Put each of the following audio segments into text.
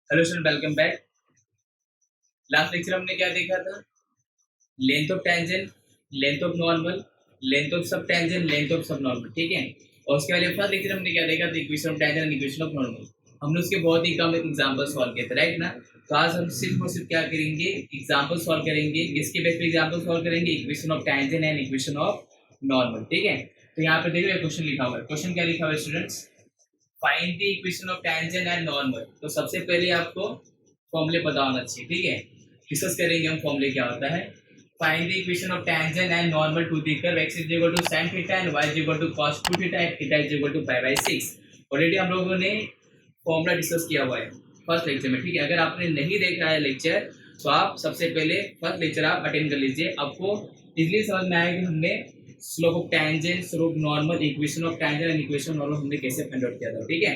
Hello student, welcome back. Last lecture हमने क्या देखा था? Length of tangent, length of normal, length of सब टेंजेंट, लेंथ ऑफ सब नॉर्मल। ठीक है। और उसके पहले फर्स्ट लेक्चर हमने क्या देखा था? Equation of tangent and equation of normal. हमने उसके बहुत ही कम एग्जांपल सॉल्व किए थे, राइट ना? तो आज हम सिर्फ और सिर्फ क्या करेंगे? एग्जांपल सॉल्व करेंगे। इसके बेस पे एग्जांपल सॉल्व करेंगे, equation of tangent and equation of normal. ठीक है। तो यहाँ पे देखो क्वेश्चन लिखा हुआ है। क्वेश्चन क्या लिखा हुआ है students? Find the equation of tangent and normal. तो सबसे पहले आपको फॉर्मूले पता होना चाहिए। ठीक है। डिस्कस करेंगे हम फॉर्मूले क्या होता है। Find the equation of tangent and normal to the curve x is equal to sin theta and y is equal to cos 2 theta at theta is equal to π/6। Already हम लोगों ने फॉर्मूला डिस्कस किया हुआ है first lecture में। ठीक है। अगर आपने नहीं देखा है लेक्चर तो आप सबसे पहले फर्स्ट लेक्चर आप अटेंड कर लीजिए। आपको इजीली समझ में आएगा कि हमने slope of tangent, slope normal, equation of tangent and equation of normal हमने कैसे फाइंड आउट किया था। ठीक है।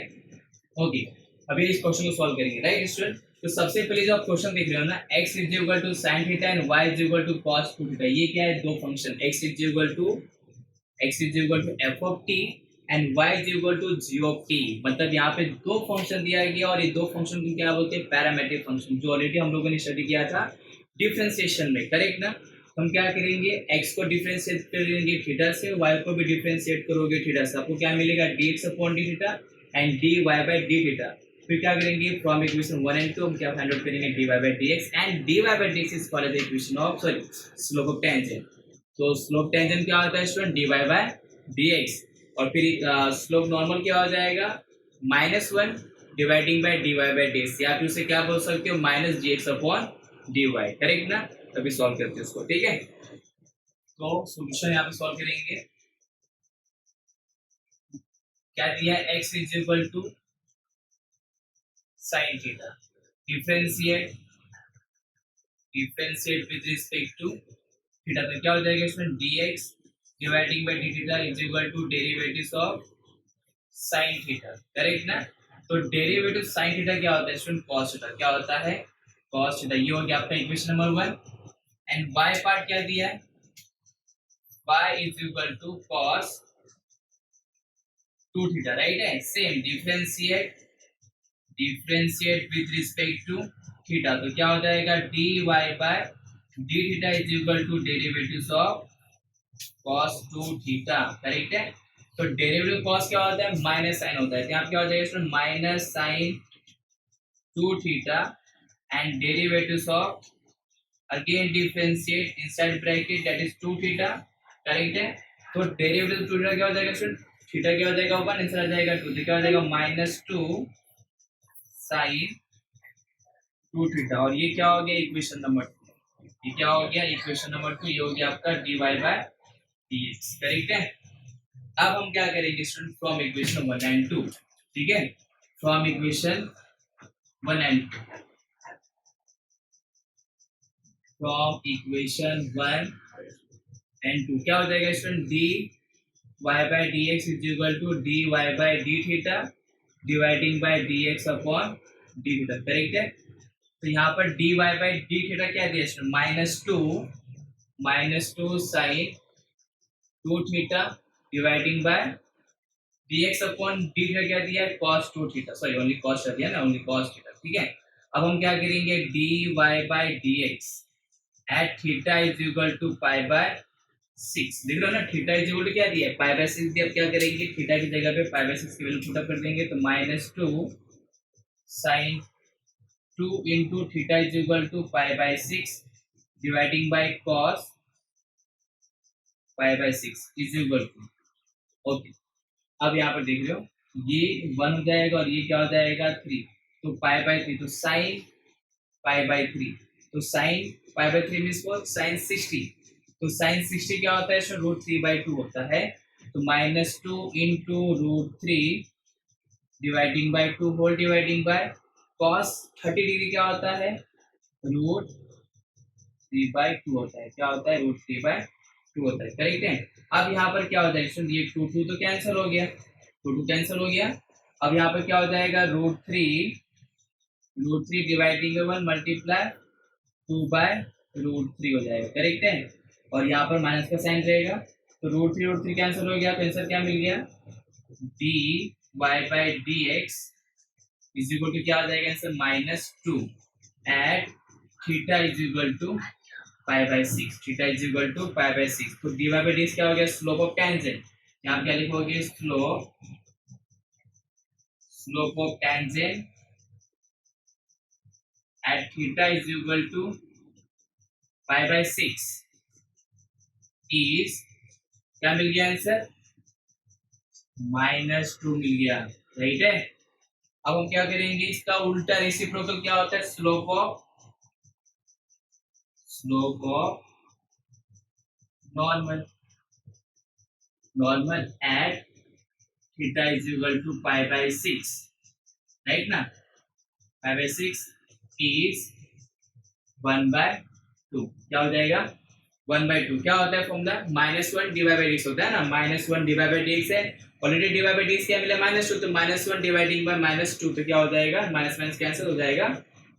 ओके। अभी इस क्वेश्चन को सॉल्व करेंगे, राइट स्टूडेंट? तो सबसे पहले जो आप क्वेश्चन देख रहे हो ना, x is equal to sin theta and y is equal to cos 2 theta. ये क्या है? दो function x is equal to f of t and y is equal to g of t। मतलब यहाँ पे दो फंक्शन दिया गया और ये दो फंक्शन को क्या बोलते हैं? पैरामीट्रिक फंक्शन, जो ऑलरेडी हम लोगों ने स्टडी किया था डिफरेंशिएशन में, करेक्ट ना? हम क्या करेंगे? x को डिफरेंशिएट करेंगे थीटा से, y को भी डिफरेंशिएट करोगे थीटा से, आपको क्या मिलेगा? dx upon d theta and dy by d theta. फिर क्या करेंगे? फ्रॉम इक्वेशन 1 एंड 2 हम क्या फाइंड आउट करेंगे? dy by dx and dy by dx is called as the equation of slope of tangent. तो स्लोप टेंजेंट क्या होता है स्टूडेंट? dy by dx। और फिर स्लोप नॉर्मल क्या हो जाएगा? -1 dividing by dy by dx, या फिर उसे क्या बोल सकते हो? Minus dx upon dy, correct ना? तभी सॉल्व करते हैं उसको। ठीक है। तो सॉल्यूशन यहाँ पे सॉल्व करेंगे। क्या दिया है? x is equal to sin theta, differentiate with respect to theta. तो क्या हो जाएगा इसमें? dx dividing by d theta is equal to derivative of sin theta, correct ना? तो डेरिवेटिव sin थीटा क्या होता है स्टूडेंट? cos theta. क्या होता है? cos theta. ये हो गया आपका equation number 1। And y part क्या दिया है? y is equal to cos 2 theta, right है? Same differentiate with respect to theta. तो क्या हो जाएगा? dy by d theta is equal to derivative of cos 2 theta, correct है? तो डेरिवेटिव cos क्या होता है? माइनस साइन होता है। तो यहाँ क्या हो जाएगा इसमें? Minus sine 2 theta and derivative of again differentiate inside bracket that is 2 theta, correct है? तो डेरिवेटिव 2 थीटा क्या हो जाएगा स्टूडेंट? थीटा क्या हो जाएगा? 1 आंसर आ जाएगा 2। तो क्या हो जाएगा? -2 साइन 2 थीटा। और ये क्या हो गया? Equation number 2। ये क्या हो गया? Equation number 2। ये हो गया आपका dy बाय dx, करेक्ट है? अब हम क्या करेंगे स्टूडेंट? From equation 1 and 2। ठीक है। From equation 1 and 2, from equation 1 and 2 क्या हो जाएगा student? dy by dx is equal to dy by d theta dividing by dx upon d theta, correct है? तो यहाँ पर dy बाय d थीटा क्या दिया student? -2 sine 2 theta dividing by dx upon d theta क्या दिया है? cos 2 theta. Sorry, only cos दिया ना, ओनली cos थीटा। ठीक है। अब हम क्या करेंगे? dy by dx at theta is equal to π/6। देख रहे हो ना? थीटा इज इक्वल टू क्या दिया है? π/6 दिया। अब क्या करेंगे? थीटा की जगह पे π/6 की वैल्यू पुट कर देंगे। तो -2 sine 2 into theta is equal to π/6 dividing by cos π/6 is equal to, okay. अब यहाँ पर देख रहे हो, ये 1 हो जाएगा और ये क्या हो जाएगा? 3। तो π/3, तो साइन π/3, तो साइन π/3 मीन्स वो साइन 60। तो साइन 60 क्या होता है? इसमें √3/2 होता है। तो -2 into √3 dividing by 2 whole dividing by cos 30 degree क्या होता है? √3/2 होता है। क्या होता है? √3/2 होता है, करेक्ट है? अब यहाँ पर क्या हो जाएगा? ये 2 तो कैंसिल हो गया, 2 कैंसिल हो गया। अब यहाँ पर क्या हो जाएगा? √3 डिवाइडिंग बाय 1 मल्टीप्लाई 2/√3 हो जाएगा, करेक्ट है? और यहाँ पर माइनस का साइन रहेगा। तो √3 कैंसिल हो गया। तो आंसर क्या मिल गया? dy by dx is equal to क्या हो जाएगा answer -2 at theta is equal to pi by 6, theta is equal to pi by 6। तो dy बाई डी क्या हो गया स्लोप ऑफ टेंजेंट, यहाँ क्या लिखोगे slope of tangent at theta is equal to pi by 6 is क्या मिल गया आंसर -2 मिल गया, राइट है। अब हम क्या करेंगे इसका उल्टा रेसिप्रोकल क्या होता है slope of normal at theta is equal to pi by 6, right ना। पाई बाई 6 इज 1/2, क्या हो जाएगा 1/2। क्या होता है फॉर्मूला -1 डिवाइड बाई डिक्स होता है ना, -1 डिवाइड बाई डिक्स है, ऑलरेडी डिवाइड बाई डिक्स क्या मिला -2, तो -1 डिवाइडिंग बाय -2 तो क्या हो जाएगा माइनस माइनस कैंसिल हो जाएगा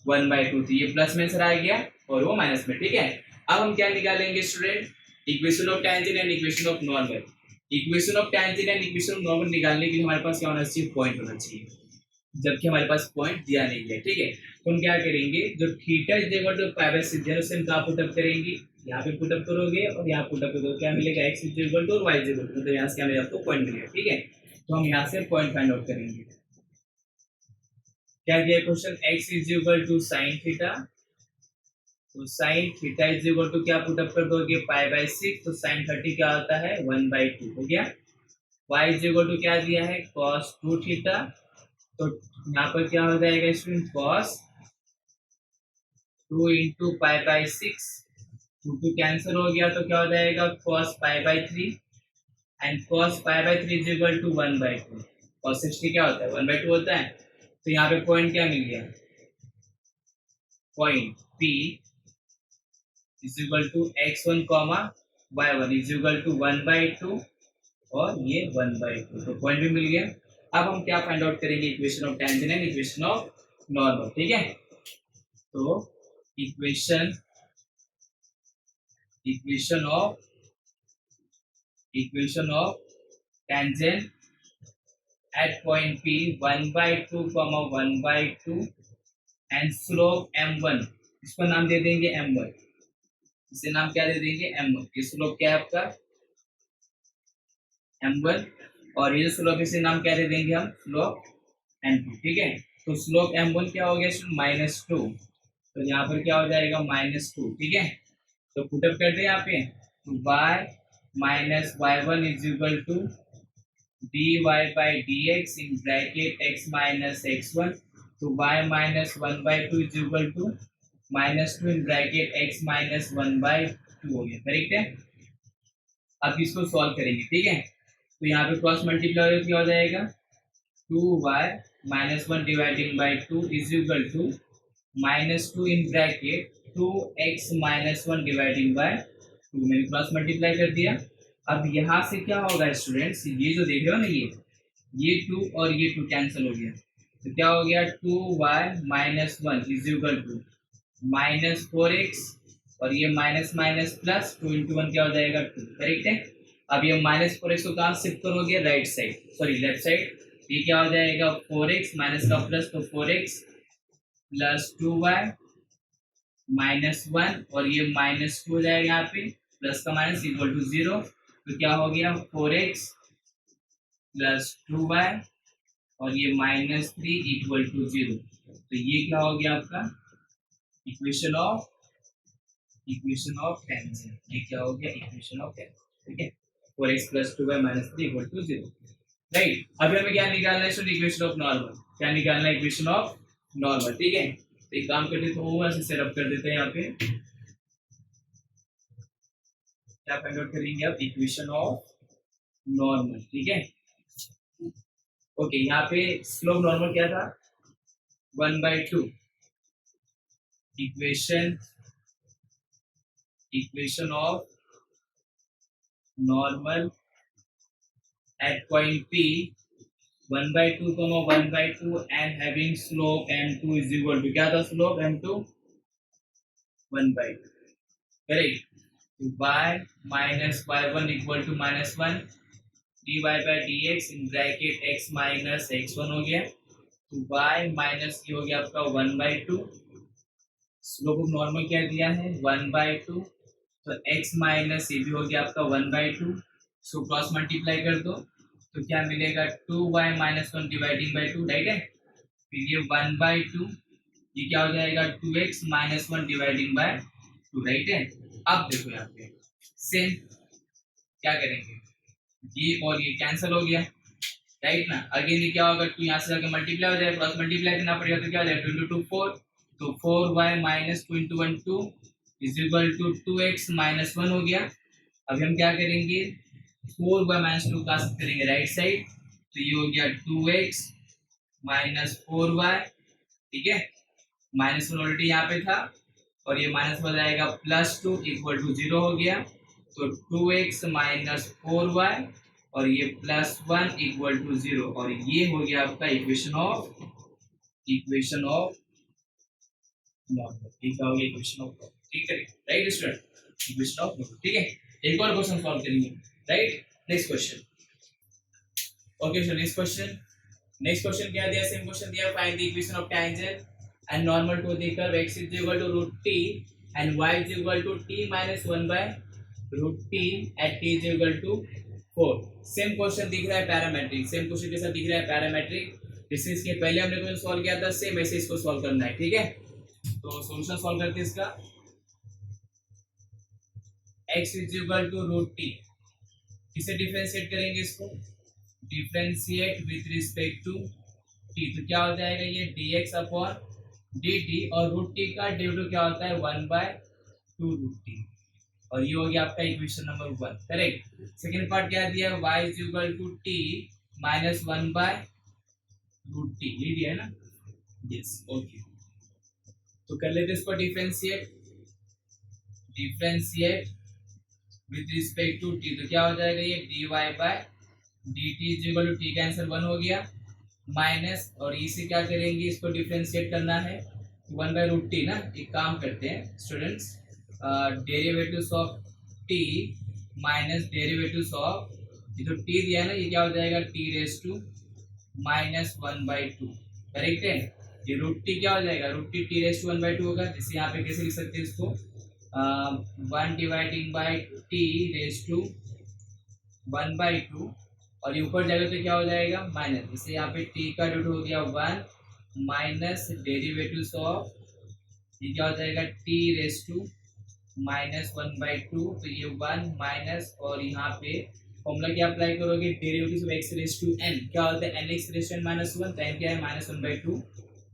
1/2, तो ये प्लस में आंसर आ गया और वो माइनस में, ठीक है। अब हम क्या निकालेंगे student equation of tangent and equation of normal. Equation of tangent and equation of normal निकालने के लिए हमारे पास क्या होना चाहिए पॉइंट होना चाहिए, जबकि हमारे पास पॉइंट दिया नहीं है, ठीक है। तो हम क्या करेंगे जो theta is equal to pi by 6 उसे हम कहाँ पुटअप करेंगे, यहाँ पे पुटअप करोगे और यहाँ पुटअप करोगे, क्या मिलेगा x इज इक्वल टू और y इज इक्वल टू, मतलब यहाँ से क्या मिलेगा आपको पॉइंट मिलेगा, ठीक है। तो हम यहाँ से पॉइंट फाइंड आउट करेंगे। क्या दिया question x is equal to sine theta, तो sine theta is equal to क्या पुटअप कर दोगे पाई बाई 6, तो साइन 30 क्या होता है 1/2 हो गया। y इज इक्वल टू क्या दिया है cos 2 थीटा, तो यहाँ पर क्या हो जाएगा student cos 2 into pi by 6, 2 cancel हो गया तो क्या हो जाएगा cos pi by 3 and cos pi by 3 is equal to 1/2। cos 60 क्या होता है 1/2 होता है, तो यहाँ पे पॉइंट क्या मिल गया point P is equal to x1 comma y1 is equal to 1/2 और ये 1/2, तो पॉइंट भी मिल गया। अब हम क्या फाइंड आउट करेंगे equation of tangent and equation of normal, ठीक है। तो equation of tangent eight point P 1/2 comma 1/2 and slope m1, इसको नाम दे देंगे m1, इसे नाम क्या दे देंगे m1, ये स्लोप क्या है आपका m1 और ये स्लोप इसे नाम क्या दे देंगे हम स्लोप m2, ठीक है। तो स्लोप m1 क्या हो गया -2, तो यहाँ पर क्या हो जाएगा -2, ठीक है। तो पुटअप करते हैं यहाँ पे तो y minus y1 is equal to dy by dx in bracket x minus x1, तो y minus 1/2 is equal to -2 in bracket x minus 1/2 हो गया, करेक्ट है। अब इसको सॉल्व करेंगे, ठीक है। तो यहाँ पे क्रॉस मल्टीप्लाई क्या हो जाएगा 2y minus 1 dividing by 2 is equal to -2 in bracket 2x minus 1 dividing by 2, मैंने क्रॉस मल्टीप्लाई कर दिया। अब यहाँ से क्या होगा स्टूडेंट्स, ये जो देख रहे हो ना ये 2 और ये 2 कैंसिल हो गया, तो क्या हो गया 2y minus 1 is equal to -4x और ये माइनस माइनस प्लस 2 इंटू 1 क्या हो जाएगा 2, करेक्ट है। अब ये -4x को कहाँ शिफ्ट करोगे right side, sorry left side, ये क्या हो जाएगा 4x माइनस का प्लस, तो 4x प्लस 2y माइनस 1 और ये -2 हो जाएगा यहाँ पे, प्लस का माइनस इक्वल टू 0, तो क्या हो गया 4x प्लस 2y और ये -3 इक्वल टू 0, तो ये क्या हो गया आपका इक्वेशन ऑफ टेंजेंट, ये क्या हो गया इक्वेशन ऑफ टेंजेंट, ठीक है। 4x plus 2y minus 3 equal to 0, right. अभी हमें क्या निकालना है इक्वेशन ऑफ नॉर्मल, क्या निकालना है इक्वेशन ऑफ नॉर्मल, ठीक है। तो एक काम करते तो ऐसे सेटअप कर देते हैं यहाँ पे, क्या फाइंड आउट करेंगे आप इक्वेशन ऑफ नॉर्मल, ठीक है। ओके, यहाँ पे स्लोप नॉर्मल क्या था 1/2, equation of normal at point P 1/2 comma 1/2 and having slope m2 is equal to क्या था slope m2 1/2, करेक्ट। तो y minus y1 equal to -1 dy by dx in bracket x minus x1 हो गया, तो y minus ये हो गया आपका 1/2, स्लोप ऑफ नॉर्मल क्या दिया है 1/2, तो x माइनस ये भी हो गया आपका 1/2, सो क्रॉस मल्टीप्लाई कर दो तो क्या मिलेगा 2y minus 1 dividing by 2, right है। फिर ये 1/2, ये क्या हो जाएगा 2x minus 1 dividing by 2, right है। अब देखो यहाँ पे सेम क्या करेंगे, ये और ये कैंसिल हो गया, राइट ना। अगेन ये क्या होगा 2 यहाँ से जाकर मल्टीप्लाई हो जाएगा, क्रॉस मल्टीप्लाई करना पड़ेगा तो क्या हो जाएगा 2 into 2 4, तो 4y minus 2 into 1 2 is equal to 2x minus 1 हो गया। अभी हम क्या करेंगे 4y माइनस 2 का करेंगे राइट साइड, तो ये हो गया 2x माइनस 4y, ठीक है। माइनस 1 ऑलरेडी यहाँ पे था और ये माइनस हो जाएगा +2 इक्वल टू 0 हो गया, तो 2x माइनस 4y और ये +1 इक्वल टू 0, और ये हो गया आपका इक्वेशन ऑफ नॉर्मल, ठीक है, हो गया इक्वेशन ऑफ, ठीक है right student, equation of normal, ठीक है। एक और क्वेश्चन सॉल्व करेंगे, right. Next question, okay sir next question क्या दिया, सेम क्वेश्चन दिया, find the equation of tangent and normal to the curve x is equal to root t and y is equal to t minus 1 by root t at t is equal to 4। Same question दिख रहा है parametric, same question जैसा दिख रहा है parametric, जैसे इसके पहले हमने क्वेश्चन सॉल्व किया था सेम ऐसे इसको सॉल्व करना है, ठीक है। तो सॉल्यूशन सॉल्व करते हैं इसका, x is equal to root t, किसे डिफरेंशिएट करेंगे इसको, differentiate with respect to t, तो क्या हो जाएगा ये dx अपॉन dt, और रूट t का डेरिवेटिव क्या होता है 1/2 रूट t, और ये हो गया आपका equation number 1, correct. Second part क्या दिया है y is equal to t minus 1/रूट t, ये दिया है ना, यस ओके। तो कर लेते इसको differentiate with respect to t, तो क्या हो जाएगा ये dy by dt is equal to t का आंसर 1 हो गया, माइनस, और इसे क्या करेंगे इसको डिफरेंशिएट करना है 1/√t ना। एक काम करते हैं students, derivatives of t minus derivatives of ये जो t दिया है ना, ये क्या हो जाएगा t raise to minus 1/2, correct है। ये रूट t क्या हो जाएगा रूट t रेस टू 1/2 होगा, जिससे यहाँ पे कैसे लिख सकते हैं इसको 1 dividing by t raise to 1/2, और ये ऊपर जाएगा तो क्या हो जाएगा माइनस, जैसे यहाँ पे t का रूट हो गया 1 माइनस डेरिवेटिव्स ऑफ ये क्या हो जाएगा t रेस टू माइनस 1/2, तो ये 1 माइनस, और यहाँ पे फॉर्मूला क्या अप्लाई करोगे derivatives of x raise to n, क्या होता है nx raise to n minus 1, तो n क्या है -1/2,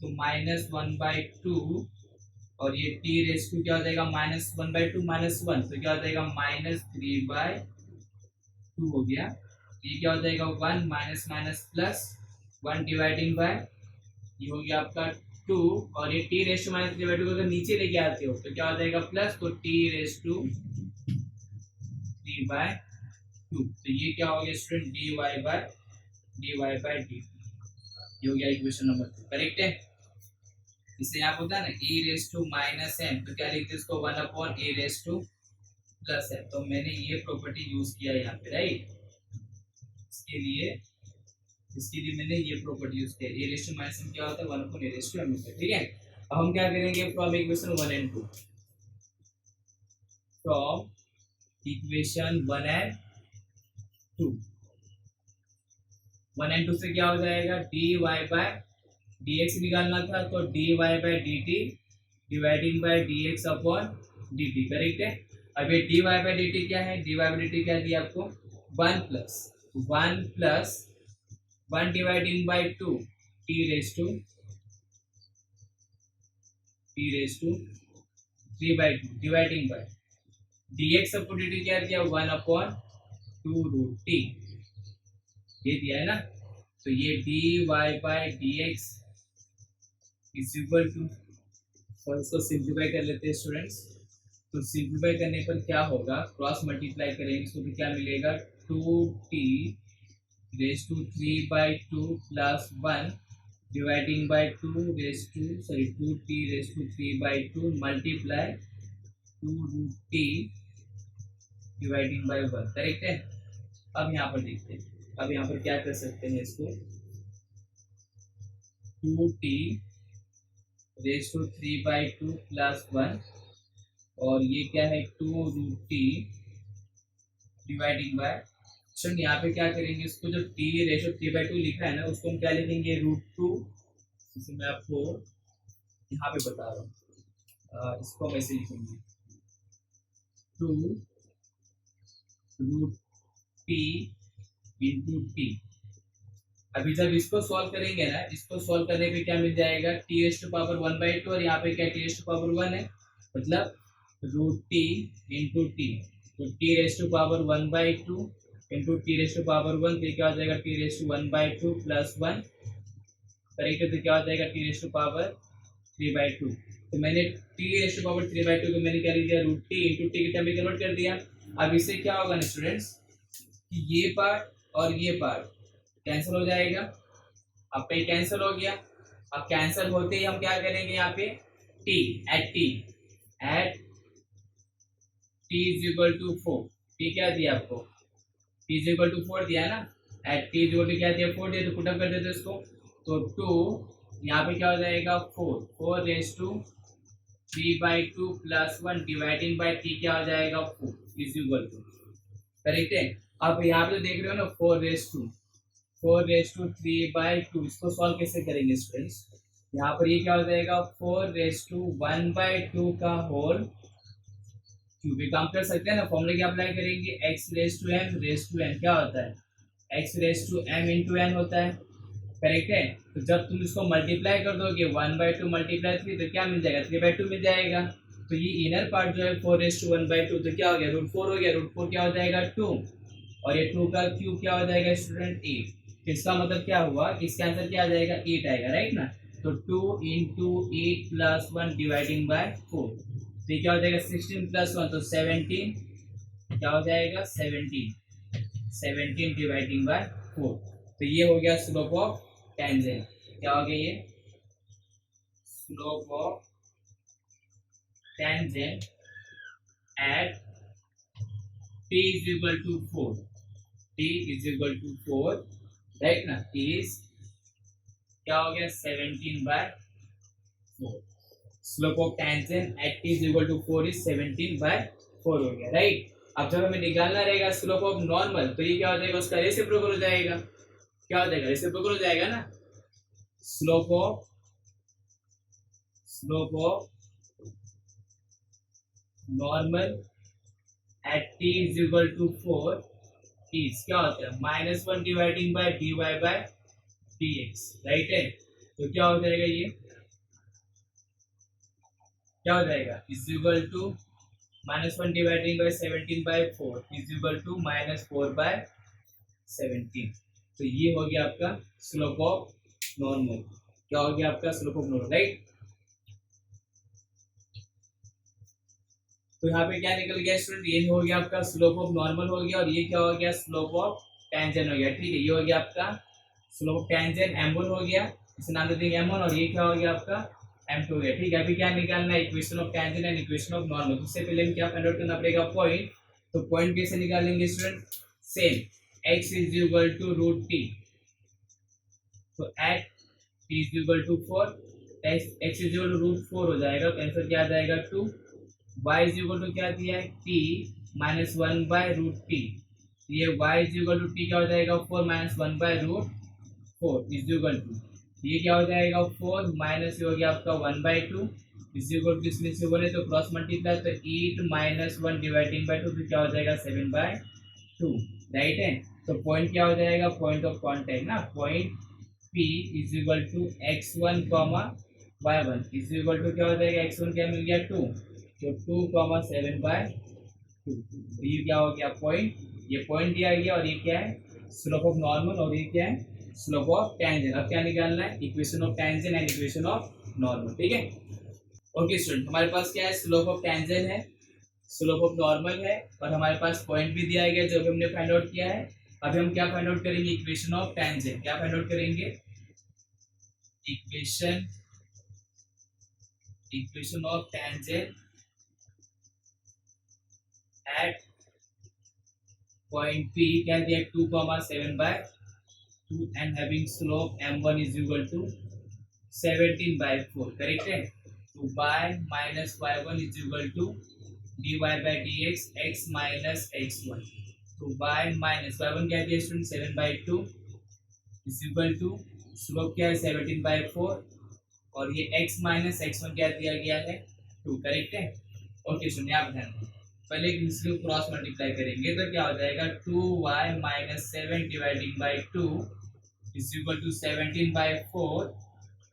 तो -1/2, और ये t रेस टू क्या हो जाएगा -1/2 -1, तो क्या हो जाएगा -3/2 हो गया। ये क्या हो जाएगा 1 minus minus plus 1 dividing by ये हो गया आपका 2, और ये t raise to minus divide अगर नीचे लेके आते हो तो क्या हो जाएगा प्लस, तो t रेस टू 3/2, तो ये क्या हो गया स्टूडेंट dy बाय dt, ये हो गया इक्वेशन नंबर 2, करेक्ट है। इससे यहाँ होता है ना e raise to minus m, तो क्या लिखते हैं इसको 1/a raise two plus m, तो मैंने ये प्रॉपर्टी यूज किया है यहाँ पे, राइट। इसके लिए मैंने ये प्रॉपर्टी यूज किया, a raise to minus m क्या होता है 1/a रेस टू m, ठीक है। अब हम क्या करेंगे from equation 1 and 2, from equation 1 and 2, 1 and 2 से क्या हो जाएगा dy बाय dx निकालना था, तो dy by dt dividing by dx upon dt, correct है। अब ये dy बाय dt क्या है, dy बाय dt क्या दिया आपको 1 plus 1 dividing by 2 t raise to 3/2 dividing by dx upon dt क्या दिया 1/2 रूट t, ये दिया है ना। तो ये dy by dx is equal to, और इसको सिंप्लीफाई कर लेते हैं स्टूडेंट्स, तो सिंप्लीफाई करने पर क्या होगा क्रॉस मल्टीप्लाई करेंगे इसको तो क्या मिलेगा 2t raise to 3/2 plus 1 dividing by 2t raise to 3/2 multiply 2 root t dividing by 1, correct है। अब यहाँ पर देखते हैं, अब यहाँ पर क्या कर सकते हैं इसको, 2t रेस टू 3/2 प्लस 1, और ये क्या है 2√t डिवाइडिंग बाय। चलो यहाँ पे क्या करेंगे, इसको जो t रेशो 3/2 लिखा है ना, उसको हम क्या लिखेंगे √2। इसे मैं आपको यहाँ पे बता रहा हूँ, इसको हम ऐसे लिखेंगे 2√t इंटू टी। अभी जब इसको सॉल्व करेंगे ना, इसको सॉल्व करने पे क्या मिल जाएगा, टी रेस टू पावर 1/2, और यहाँ पे क्या टी रेस टू पावर 1 है, मतलब √t इंटू टी। तो t raise to power 1/2 into t raise to power 1, तो क्या हो जाएगा t raise to 1/2 plus 1, correct है, तो क्या हो जाएगा टी रेस टू पावर 3/2। तो मैंने टी रेस टू पावर 3/2 को मैंने क्या लिख दिया, √t इंटू टी के टर्म में कन्वर्ट कर दिया। अब इससे क्या होगा ना स्टूडेंट्स, कि ये पार्ट और ये पार्ट कैंसिल हो जाएगा। अब पे कैंसिल हो गया। अब कैंसिल होते ही हम क्या करेंगे, यहाँ पे t at t is equal to 4। t क्या दिया आपको, t इज इक्वल टू 4 दिया है ना, at t is equal to क्या दिया 4 दिया, तो पुटअप कर देते इसको। तो 2 यहाँ पे क्या हो जाएगा 4 raise to 3/2 plus 1 dividing by t क्या हो जाएगा 4 इज इक्वल टू, करेक्ट है। अब यहाँ पे देख रहे हो ना 4 रेस टू 3/2, इसको सॉल्व कैसे करेंगे स्टूडेंट्स, यहाँ पर ये क्या हो जाएगा 4 रेस टू 1/2 का होल क्यूब। काम कर सकते हैं ना, फॉर्मूले क्या अप्लाई करेंगे, x रेस टू n क्या होता है, x raise to m into n होता है, करेक्ट है। तो जब तुम इसको मल्टीप्लाई कर दोगे 1/2 मल्टीप्लाई 3, तो क्या मिल जाएगा 3/2 मिल जाएगा। तो ये इनर पार्ट जो है 4 रेस टू 1/2, तो क्या हो गया √4 हो गया, √4 क्या हो जाएगा 2, और ये 2 का क्यूब क्या हो जाएगा स्टूडेंट 8। इसका मतलब क्या हुआ, इसका आंसर क्या आ जाएगा 8 आएगा, राइट ना। तो 2 इंटू 8 प्लस 1 डिवाइडिंग बाय 4, तो ये क्या हो जाएगा 16 प्लस 1, तो 17, क्या हो जाएगा 17 डिवाइडिंग बाय 4। तो ये हो गया स्लोप ऑफ टेंजेंट। क्या हो गया ये slope of tangent at t is equal to 4, t is equal to 4, right ना, इज क्या हो गया 17/4। Slope of tangent at t is equal to 4 is 17/4 हो गया, राइट। अब जब हमें निकालना रहेगा स्लोप ऑफ नॉर्मल, तो ये क्या हो जाएगा, उसका रेसिप्रोकल हो जाएगा, क्या हो जाएगा रेसिप्रोकल हो जाएगा ना। Slope of normal at t is equal to 4 is क्या होता है -1 dividing by dy by dx, right है। तो क्या हो जाएगा, ये क्या हो जाएगा is equal to -1 dividing by 17/4 is equal to -4/17। तो ये हो गया आपका स्लोप ऑफ नॉर्मल। क्या हो गया आपका स्लोप ऑफ नॉर्मल, राइट। तो यहाँ पे क्या निकल गया स्टूडेंट, ये हो गया आपका स्लोप ऑफ नॉर्मल हो गया, और ये क्या हो गया स्लोप ऑफ टेंजेंट हो गया, ठीक है। ये हो गया आपका स्लोप ऑफ टेंजेंट m1 हो गया, इसे नाम दे देंगे m1, और ये क्या हो गया आपका m2 हो गया, ठीक है। अभी क्या निकालना है, equation of tangent and equation of normal. उससे पहले हम क्या फाइंड आउट करना पड़ेगा पॉइंट। तो पॉइंट कैसे निकालेंगे student, same x is equal to √t, तो at t is equal to 4, x is equal to √4 हो जाएगा, तो आंसर क्या आ जाएगा 2। y इज इक्वल टू क्या दिया है t -1/√t, ये y is equal to t क्या हो जाएगा 4 -1/√4 इज इक्वल टू, ये क्या हो जाएगा 4 माइनस हो गया आपका 1/2 इज इक्वल टू, इसमें से 1 है तो क्रॉस मल्टीप्लाई, तो 8 -1 डिवाइडिंग बाय 2, तो क्या हो जाएगा 7/2, राइट है। तो पॉइंट क्या हो जाएगा, पॉइंट ऑफ कांटेक्ट ना, point p is equal to x1 y1 is equal to क्या हो जाएगा, x1 क्या मिल गया 2, तो 2, 7/2, ये क्या हो गया पॉइंट, ये पॉइंट दिया गया, और ये क्या है स्लोप ऑफ नॉर्मल, और ये क्या है स्लोप ऑफ टेंजेंट। अब क्या निकालना है, equation of tangent and equation of normal, ठीक है। ओके स्टूडेंट, हमारे पास क्या है स्लोप ऑफ टेंजेंट है, स्लोप ऑफ नॉर्मल है, और हमारे पास पॉइंट भी दिया गया जो भी हमने फाइंड आउट किया है। अभी हम क्या फाइंड आउट करेंगे, इक्वेशन ऑफ टेंजेंट। क्या फाइंड आउट करेंगे, equation of tangent eight point P क्या दिया 2, 7/2 and having slope m1 is equal to 17/4 correct है। तो y minus y1 is equal to dy by dx x minus x1। तो y minus y1 क्या दिया student 7/2 is equal to slope क्या है 17/4 और ये x माइनस x1 क्या दिया गया है 2 करेक्ट है। ओके स्टूडेंट यहाँ पर ध्यान दें, पहले इसको क्रॉस मल्टीप्लाई करेंगे तो क्या हो जाएगा 2y minus 7 dividing by 2 is equal to 17/4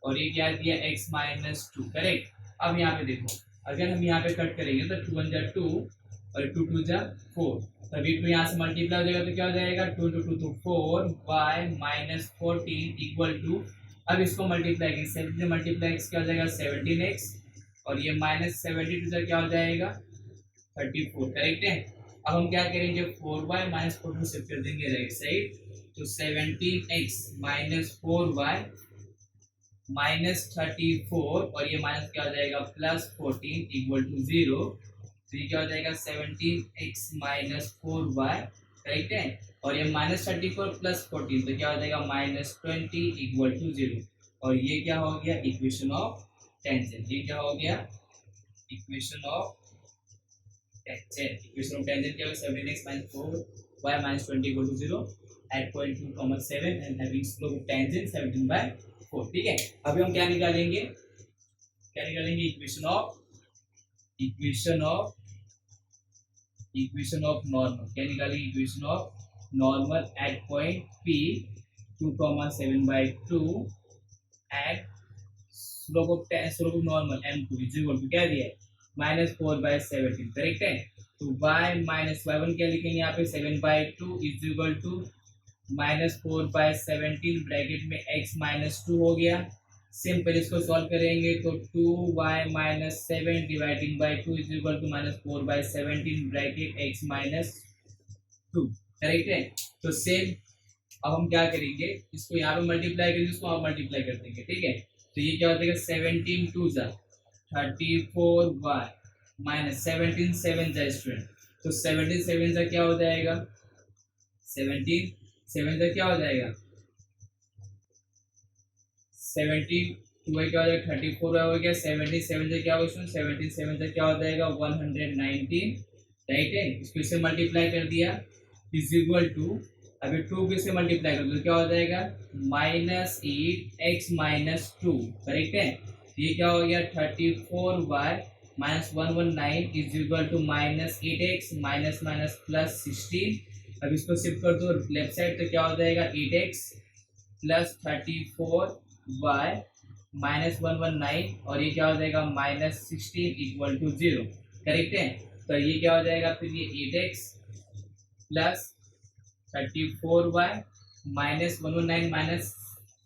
और ये क्या दिया x माइनस 2 करेक्ट। अब यहाँ पे देखो अगर हम यहाँ पे कट करेंगे तो 2 1 जा 2 और 2 2 जा 4, तभी 2 यहाँ से मल्टीप्लाई हो जाएगा तो क्या हो जाएगा 2 2 2 तो 4 y माइनस 14 इक्वल टू, अब इसको मल्टीप्लाई करेंगे 7 से मल्टीप्लाई क्या हो जाएगा 17x और ये माइनस 72 से क्या हो जाएगा 34 करेक्ट है। अब हम क्या करेंगे 4y माइनस 4 को शिफ्ट कर देंगे राइट साइड, तो 17x माइनस 4y माइनस 34 और ये माइनस क्या हो जाएगा प्लस 14 इक्वल टू 0। तो ये क्या हो जाएगा 17x माइनस 4y करेक्ट है और ये माइनस 34 प्लस 14 तो क्या हो जाएगा माइनस 20 इक्वल टू 0 और ये क्या हो गया इक्वेशन ऑफ टेंजेंट। ये क्या हो गया equation of tangent. Equation of tangent क्या होगा 17x minus 4y minus 20 equal to 0 at point 2, 7 and having slope of tangent 17/4। ठीक है, अभी हम क्या निकालेंगे इक्वेशन ऑफ नॉर्मल। क्या निकालेंगे equation of normal at point P 2, 7/2 at slope of normal m2 is equal to क्या दिया है माइनस 4/17 करेक्ट है। तो y माइनस y1 क्या लिखेंगे यहाँ पे 7/2 is equal to minus 4/17 bracket में x माइनस 2 हो गया। सिंपल इसको सॉल्व करेंगे तो 2y minus 7 dividing by 2 is equal to minus 4/17 bracket x minus 2 correct है। तो सेम अब हम क्या करेंगे इसको यहाँ पे मल्टीप्लाई करेंगे, इसको आप मल्टीप्लाई कर देंगे ठीक है। तो ये क्या हो जाएगा 17 2 जा 34y माइनस 17 7 जा स्टूडेंट, तो 17 7 जा क्या हो जाएगा 17 7 जा क्या हो जाएगा 17 2 क्या हो जाएगा 34 हो गया। 17 7 से क्या होगा 17 7 से क्या हो जाएगा 119 राइट है। इसको इससे मल्टीप्लाई कर दिया इज इक्वल टू, अभी 2 को इससे मल्टीप्लाई कर दो तो क्या हो जाएगा माइनस 8x माइनस 2 करेक्ट है। ये क्या हो गया 34y minus 119 is equal to minus 8x minus minus plus 16। अब इसको शिफ्ट कर दो लेफ्ट साइड तो क्या हो जाएगा 8x प्लस 34y माइनस 119 और ये क्या हो जाएगा माइनस 16 इक्वल टू 0 करेक्ट है। तो ये क्या हो जाएगा फिर ये 8x plus 34y minus 119 minus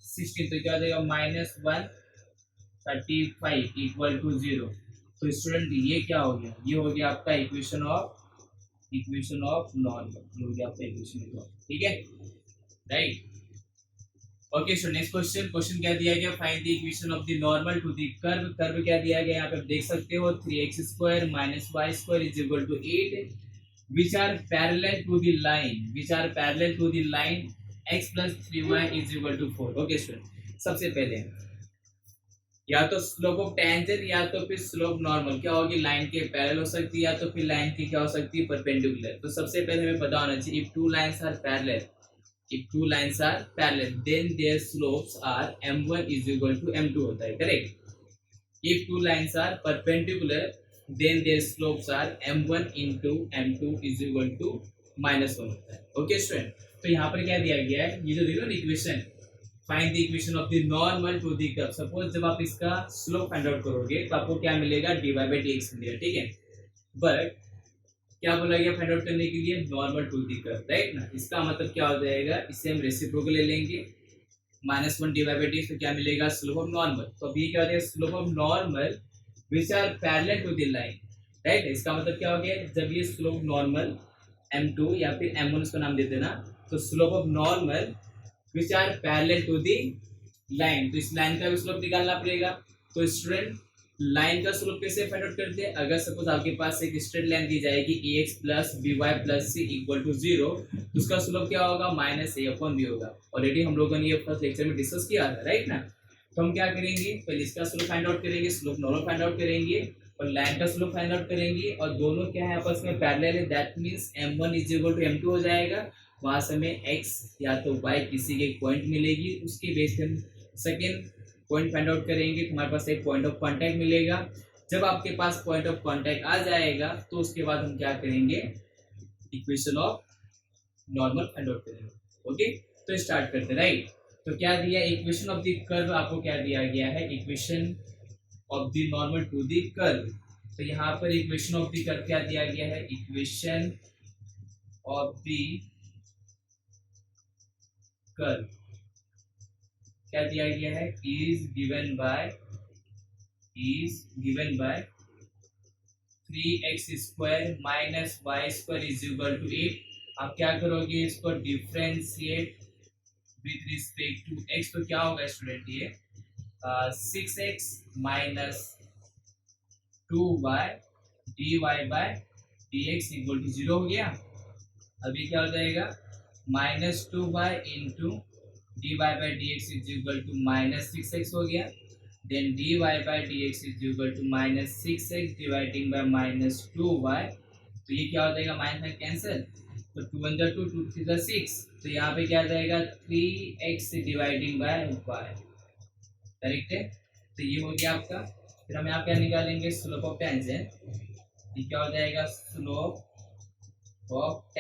16 तो क्या हो जाएगा माइनस 135 इक्वल टू 0। तो स्टूडेंट ये क्या हो गया ये हो गया आपका इक्वेशन ऑफ नॉर्मल, ये हो गया आपका इक्वेशन ऑफ ठीक है right. Okay student next question क्या दिया गया find the equation of the normal to the curve क्या दिया गया यहाँ पे आप देख सकते हो 3x² minus y² is equal to 8 which are parallel to the line x plus 3y is equal to 4। Okay student सबसे पहले या तो स्लोप ऑफ टेंजेंट या तो फिर स्लोप नॉर्मल क्या होगी लाइन के पैरेलल हो सकती है या तो फिर लाइन की क्या हो सकती है परपेंडिकुलर। तो सबसे पहले हमें पता होना चाहिए if two lines are parallel then their slopes are m1 is equal to m2 होता है correct. if two lines are perpendicular then their slopes are m1 into m2 is equal to -1 होता है। ओके स्टूडेंट तो यहाँ पर क्या दिया गया है ये जो देखो ना equation find the equation of the normal to the curve. Suppose जब आप इसका स्लोप फाइंड आउट करोगे तो आपको क्या मिलेगा dy बाई dx मिलेगा ठीक है। बट क्या बोला गया फाइंड आउट करने के लिए normal to the curve right ना। इसका मतलब क्या हो जाएगा इससे हम रेसिप्रोकल ले लेंगे -1 dy बाई dx तो क्या मिलेगा स्लोप ऑफ नॉर्मल। तो अब ये क्या हो जाएगा slope of normal which are parallel to the line right. इसका मतलब क्या हो गया जब ये स्लोप नॉर्मल m2 या फिर m1 उसका नाम दे देना तो slope of normal which are parallel to the line, तो इस लाइन का भी स्लोप निकालना पड़ेगा। तो स्टूडेंट लाइन का स्लोप कैसे फाइंड आउट करते हैं अगर सपोज आपके पास एक स्ट्रेट लाइन दी जाएगी ax plus by plus c equal to 0 तो उसका स्लोप क्या होगा -a/b होगा। ऑलरेडी हम लोगों ने ये फर्स्ट लेक्चर में डिस्कस किया था राइट ना। तो हम क्या करेंगे, पहले इसका स्लोप फाइंड आउट करेंगे, स्लोप नॉर्मल फाइंड आउट करेंगे और लाइन का स्लोप फाइंड आउट करेंगे, और दोनों क्या है आपस में पैरेलल है, that means m1 is equal to m2 हो जाएगा। वहां से हमें x या तो y किसी के पॉइंट मिलेगी, उसके बेस पे हम सेकेंड पॉइंट फाइंड आउट करेंगे, तो हमारे पास एक पॉइंट ऑफ कांटेक्ट मिलेगा। जब आपके पास पॉइंट ऑफ कांटेक्ट आ जाएगा तो उसके बाद हम क्या करेंगे, equation of normal find out करेंगे। ओके, तो स्टार्ट करते हैं, राइट। तो क्या दिया, इक्वेशन ऑफ द कर्व आपको क्या दिया गया है, equation of the normal to the curve. तो यहाँ पर इक्वेशन ऑफ द कर्व क्या दिया गया है, इक्वेशन ऑफ द कर्व क्या दिया गया है, is given by 3x square minus y square is equal to 8। आप क्या करोगे, इसको differentiate with respect to x, तो क्या होगा स्टूडेंट, ये 6x minus 2y dy by dx equal to 0 हो गया। अभी क्या हो जाएगा, -2y into dy by dx is equal to -6x हो गया। Then dy by dx is equal to -6x dividing by -2y, तो ये क्या हो जाएगा, माइनस में कैंसिल, तो 2 × 2 2 3 6, तो यहाँ पे क्या आ जाएगा 3x dividing by y, correct है। तो ये हो गया आपका। फिर हम यहाँ क्या निकालेंगे, स्लोप ऑफ टेंजेंट, ये क्या हो जाएगा, slope of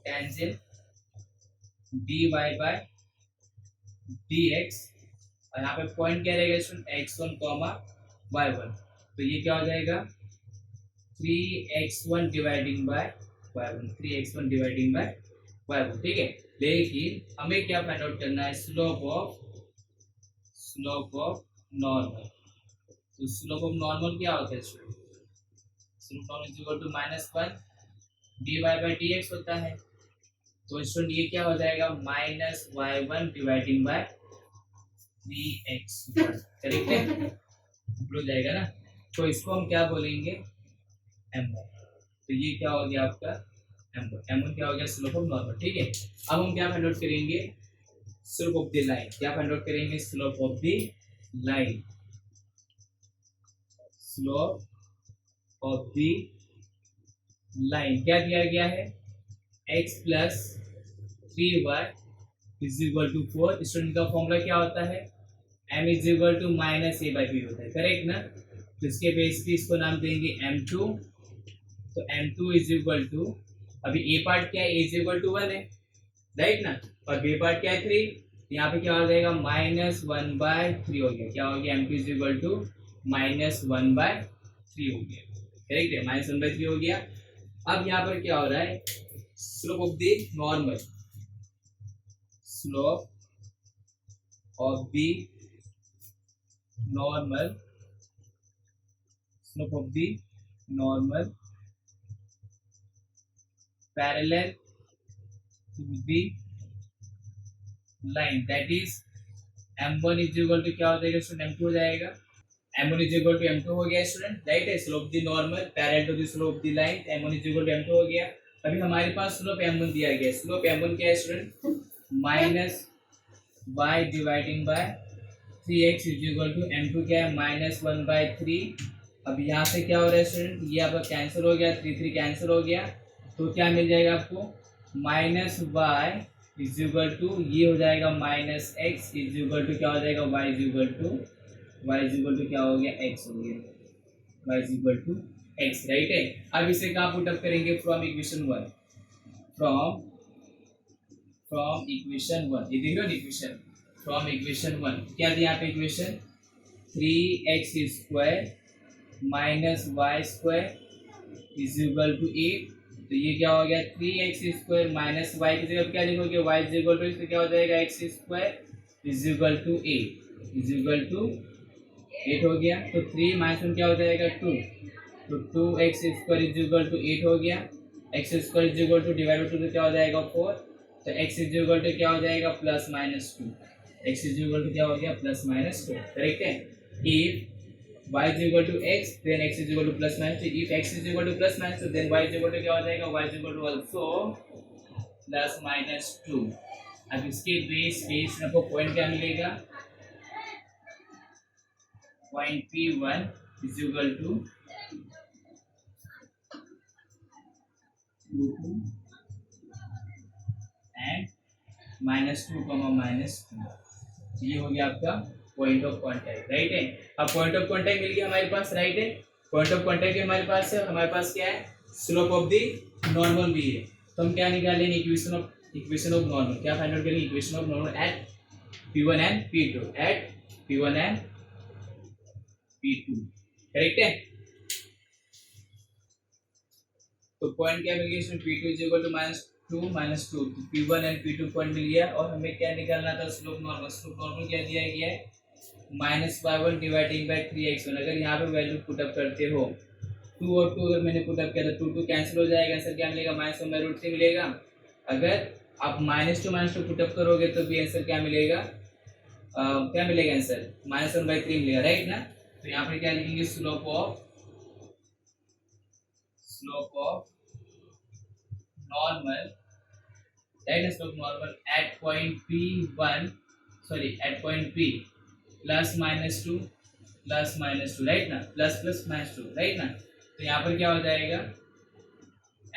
tangent dy by dx, और यहाँ पे पॉइंट क्या रहेगा स्टूडेंट, x1 y1, तो ये क्या हो जाएगा 3x1 dividing by y1, 3x1 dividing by y1, ठीक है। लेकिन हमें क्या फाइंड आउट करना है, स्लोप ऑफ नॉर्मल। तो स्लोप ऑफ नॉर्मल क्या होता है student, slope normal is equal to -1 dy by dx होता है। तो स्टूडेंट ये क्या हो जाएगा, -y1 dividing by 3x1, correct है, हो जाएगा ना। तो इसको हम क्या बोलेंगे, m1। तो ये क्या हो गया आपका m1 क्या हो गया, स्लोप ऑफ नॉर्मल, ठीक है। अब हम क्या फाइंड आउट करेंगे, स्लोप ऑफ द लाइन, क्या फाइंड आउट करेंगे, slope of the line, slope of the line क्या दिया गया है, x plus 3y is equal to 4। Student का फॉर्मूला क्या होता है, m is equal to -a/b होता है, करेक्ट ना। तो इसके बेस पे इसको नाम देंगे m2। तो m2 इज इक्वल टू, अभी a पार्ट क्या है, a इज इक्वल टू 1 है, राइट ना, और b पार्ट क्या है 3, यहाँ पे क्या हो जाएगा -1/3 हो गया, क्या हो गया, m2 इज इक्वल टू -1/3 हो गया, करेक्ट है, -1/3 हो गया। अब यहाँ पर क्या हो रहा है, slope of the normal, slope of the normal, slope of the normal parallel to the line, that is m1 is equal to क्या हो जाएगा स्टूडेंट, m2 हो जाएगा, m1 is equal to m2 हो गया स्टूडेंट, राइट है। Slope the normal parallel to the slope the line, m1 is equal to m2 हो गया। अभी हमारे पास स्लोप m1 दिया गया है, स्लोप m1 क्या है student, -y dividing by 3x is equal to m2 क्या है -1/3। अब यहाँ से क्या हो रहा है स्टूडेंट, ये आपका कैंसिल हो गया, 3 3 कैंसिल हो गया, तो क्या मिल जाएगा आपको, -y इज इक्वल टू, ये हो जाएगा -x इज इक्वल टू क्या हो जाएगा, y इज इक्वल टू क्या हो गया, x हो गया, y is equal to x, right है। अब इसे कहाँ पुट अप करेंगे, फ्रॉम इक्वेशन 1, फ्रॉम इक्वेशन 1, ये देख लो इक्वेशन, फ्रॉम इक्वेशन 1 क्या दिया यहाँ पे equation, 3x square minus y square is equal to 8। तो ये क्या हो गया, 3x स्क्वायर माइनस वाई की जगह क्या लिखोगे, वाई इज इक्वल टू, इसमें क्या हो जाएगा, x square is equal to 8 is equal to 8 हो गया। तो 3 माइनस 1 क्या हो जाएगा 2, तो 2x square is equal to 8 हो गया। X square is equal to divide by 2 तो क्या हो जाएगा 4, तो x इज इक्वल टू क्या हो जाएगा +-2, x इज इक्वल टू क्या हो गया +-2, करेक्ट है। If y is equal to x, then x is equal to +-2. If x is equal to +-2, then y is equal to क्या हो जाएगा, y is equal to also +-2। अब इसके base पे आपको पॉइंट क्या मिलेगा, point P1 is equal to 2 and -2, ये हो गया आपका पॉइंट ऑफ कांटेक्ट, राइट है। अब पॉइंट ऑफ कांटेक्ट मिल गया हमारे पास, राइट है। पॉइंट ऑफ कांटेक्ट हमारे पास है और हमारे पास क्या है, स्लोप ऑफ द नॉर्मल भी है। तो हम क्या निकालेंगे, इक्वेशन ऑफ नॉर्मल, क्या फाइंड आउट करेंगे, equation of normal at P1 and P2, at P1 and P2, correct है। तो पॉइंट क्या मिल गया इसमें, P2 इज इक्वल टू -2 तो P1 एंड P2 पॉइंट मिल गया। और हमें क्या निकालना था, स्लोप नॉर्मल। स्लोप नॉर्मल क्या दिया गया है, -y1 डिवाइडिंग बाय 3x1। अगर यहाँ पे वैल्यू पुटअप करते हो, 2 और 2 अगर मैंने पुटअप किया तो 2 कैंसिल हो जाएगा, आंसर क्या मिलेगा, -1/√3 मिलेगा। अगर आप -2 पुटअप करोगे तो भी आंसर क्या मिलेगा, क्या मिलेगा आंसर, -1/3 मिलेगा, राइट ना। तो यहाँ पर क्या लिखेंगे, slope of normal, that is of normal at point P1, sorry at point P plus -2 right ना, प्लस प्लस -2 राइट ना। तो यहाँ पर क्या हो जाएगा,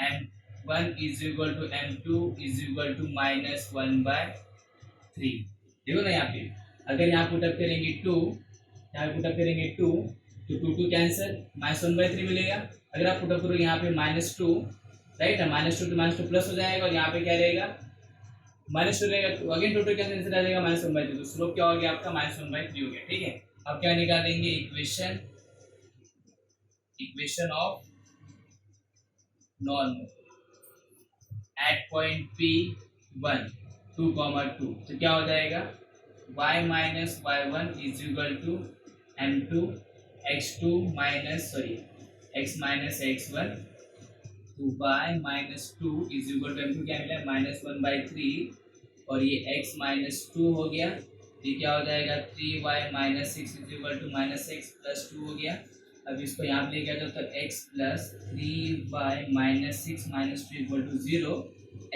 m1 is equal to m2 is equal to -1/3। देखो ना यहाँ पे, अगर यहाँ पुटअप करेंगे 2, यहाँ पुटअप करेंगे 2 तो 2 कैंसिल, -1/3 मिलेगा। अगर आप पुटअप करोगे यहाँ पे -2, राइट है, -2 to -2 प्लस हो जाएगा और यहाँ पे क्या रहेगा, -2 रहेगा। तो अगेन टोटल क्या आंसर आ जाएगा, -1/3। तो स्लोप क्या हो गया आपका, -1/3 हो गया, ठीक है। अब क्या निकालेंगे, equation of normal at point P1 2, तो क्या हो जाएगा, y minus y1 is equal to m2 x2 minus x minus x1 तो y -2 is equal to m2 क्या मिला, -1/3 और ये x -2 हो गया। ये क्या हो जाएगा, 3y -6 is equal to -x + 2 हो गया। अब इसको यहाँ पे लेके जाओ तो x + 3y -6 - 2 equal to 0,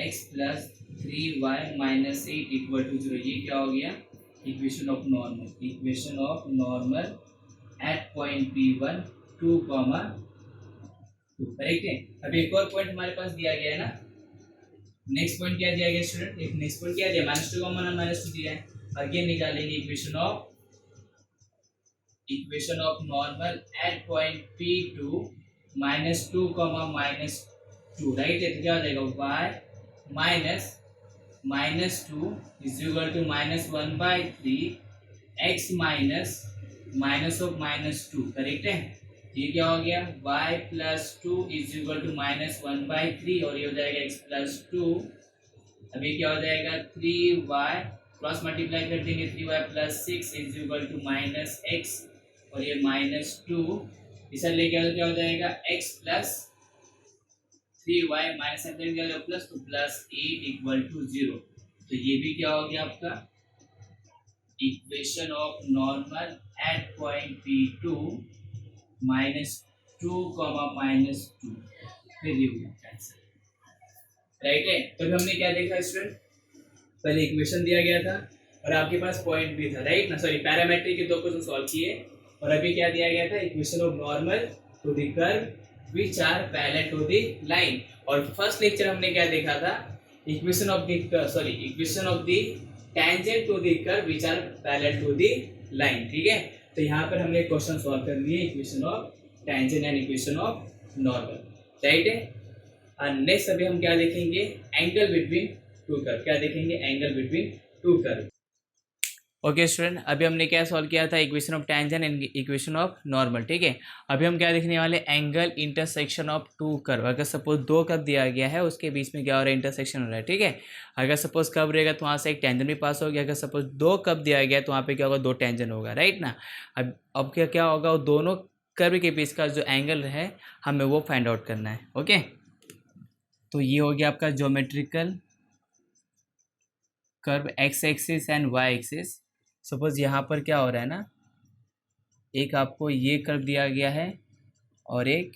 x + 3y -8 equal to 0। ये क्या हो गया, equation of normal at point P1 2, correct है। अब एक और पॉइंट हमारे पास दिया गया है ना, नेक्स्ट पॉइंट क्या दिया गया स्टूडेंट, एक नेक्स्ट पॉइंट क्या दिया, -2 कॉमन और -2 दिया है। अगेन निकालेंगे equation of normal at point P2 -2, -2 right है। तो क्या हो जाएगा, y -2 is equal to -1/3 x -2, correct है। ये क्या हो गया, y + 2 इज इक्वल टू -1/3 और ये हो जाएगा x + 2। अब ये क्या हो जाएगा, 3y क्रॉस मल्टीप्लाई कर देंगे, 3y + 6 is equal to -x और ये -2 इसे लेके आओ, क्या हो जाएगा, x + 3y प्लस तो +8 इक्वल टू 0। तो ये भी क्या हो गया आपका, equation of normal at point P2 -2, -2, फिर ये हो गया आंसर, राइट है। तो हमने क्या देखा स्टूडेंट, पहले इक्वेशन दिया गया था और आपके पास पॉइंट भी था, राइट ना, सॉरी पैरामेट्रिक के 2 क्वेश्चन सॉल्व किए और अभी क्या दिया गया था, equation of normal to the curve which are parallel to the line. और फर्स्ट लेक्चर हमने क्या देखा था, equation of the tangent to the curve which are parallel to the line, ठीक है। तो यहाँ पर हमने क्वेश्चन सॉल्व कर लिए, equation of tangent and equation of normal, right है। और नेक्स्ट अभी हम क्या देखेंगे, एंगल बिटवीन टू कर्व, क्या देखेंगे, angle between two curve. Okay student, अभी हमने क्या सॉल्व किया था, equation of tangent and equation of normal, ठीक है। अभी हम क्या देखने वाले, angle intersection of two curve. अगर सपोज 2 कर्व दिया गया है, उसके बीच में क्या हो रहा है, इंटरसेक्शन हो रहा है, ठीक है। अगर सपोज कर्व रहेगा तो वहाँ से एक टेंजेंट भी पास हो गया। अगर सपोज 2 कर्व दिया गया तो वहाँ पे क्या होगा, 2 टेंजेंट होगा, राइट ना। अब क्या होगा, वो दोनों कर्व के बीच का जो एंगल है हमें वो फाइंड आउट करना है, ओके। तो ये हो गया आपका geometrical curve x axis and y axis. Suppose यहाँ पर क्या हो रहा है ना, एक आपको ये कर्व दिया गया है और एक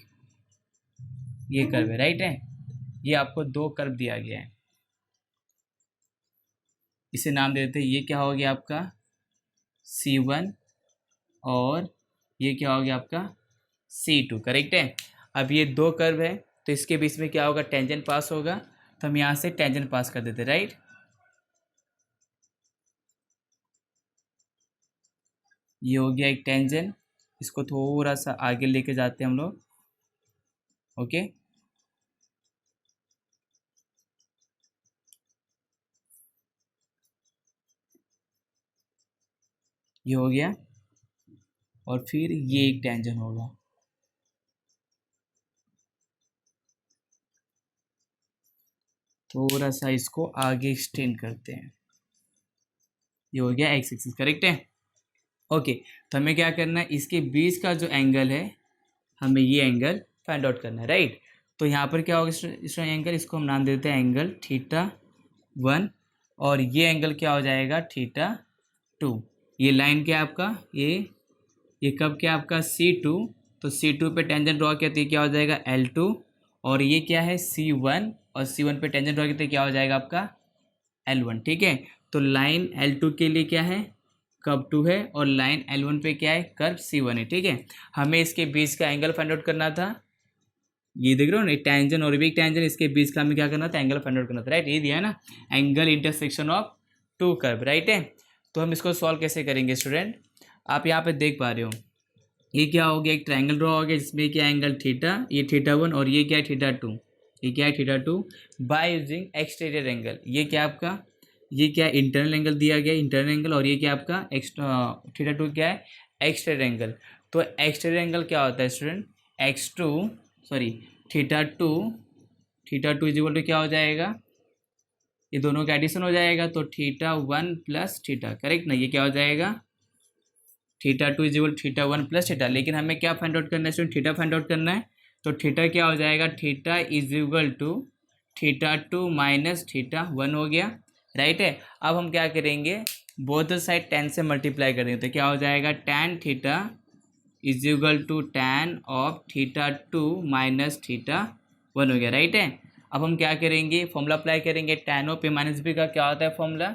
ये कर्व है, राइट है। ये आपको 2 कर्व दिया गया है, इसे नाम देते हैं, ये क्या हो गया आपका C1 और ये क्या हो गया आपका C2, करेक्ट है। अब ये दो कर्व है तो इसके बीच में क्या होगा, टेंजेंट पास होगा, तो हम यहाँ से टेंजेंट पास कर देते, राइट। ये हो गया एक टेंजेंट, इसको थोड़ा सा आगे लेके जाते हैं हम लोग, ओके। ये हो गया और फिर ये एक टेंजेंट होगा, थोड़ा सा इसको आगे एक्सटेंड करते हैं। ये हो गया एक्स एक्सिस, करेक्ट है, ओके। तो हमें क्या करना है, इसके बीच का जो एंगल है हमें ये एंगल फाइंड आउट करना है, राइट। तो यहाँ पर क्या होगा इस एंगल, इसको हम नाम देते हैं एंगल θ1, और ये एंगल क्या हो जाएगा θ2। ये लाइन क्या है आपका, ये कब क्या आपका C2, तो C2 पे टेंजेंट ड्रॉ किया तो क्या हो जाएगा L2, और ये क्या है C1, और C1 पे टेंजेंट ड्रॉ किया तो क्या हो जाएगा आपका L1, ठीक है। तो लाइन L2 के लिए क्या है, कर्व 2 है, और लाइन L1 पे क्या है, कर्व C1 है, ठीक है। हमें इसके बीच का एंगल फाइंड आउट करना था, ये देख रहे हो ना, टेंजेंट और भी एक टेंजेंट, इसके बीच का हमें क्या करना था, एंगल फाइंड आउट करना था, राइट। ये दिया है ना, angle intersection of two curve, right है। तो हम इसको सॉल्व कैसे करेंगे स्टूडेंट, आप यहाँ पे देख पा रहे हो, ये क्या हो गया, एक ट्रायंगल ड्रॉ हो गया जिसमें क्या एंगल थीटा, ये θ1, और ये क्या है θ2, ये क्या है θ2, बाय यूजिंग एक्सटीरियर एंगल। ये क्या आपका, ये क्या इंटरनल एंगल दिया गया, इंटरनल एंगल, और ये क्या आपका θ2 क्या है एक्सटीरियर एंगल। तो एक्सटीरियर एंगल क्या होता है स्टूडेंट, θ2 इज इक्वल टू क्या हो जाएगा, ये दोनों का एडिशन हो जाएगा, तो θ1 प्लस थीटा, करेक्ट ना। ये क्या हो जाएगा θ2 इज इक्वल θ1 प्लस थीटा। लेकिन हमें क्या फाइंड आउट करना है स्टूडेंट, थीटा फाइंड आउट करना है, तो थीटा क्या हो जाएगा, theta is equal to θ2 minus θ1 हो गया, राइट है। अब हम क्या करेंगे, बोथ साइड tan से मल्टीप्लाई करेंगे, तो क्या हो जाएगा tan theta is equal to tan of θ2 minus θ1 हो गया, राइट है। अब हम क्या करेंगे, फॉर्मूला अप्लाई करेंगे, tan of A minus B का क्या होता है formula,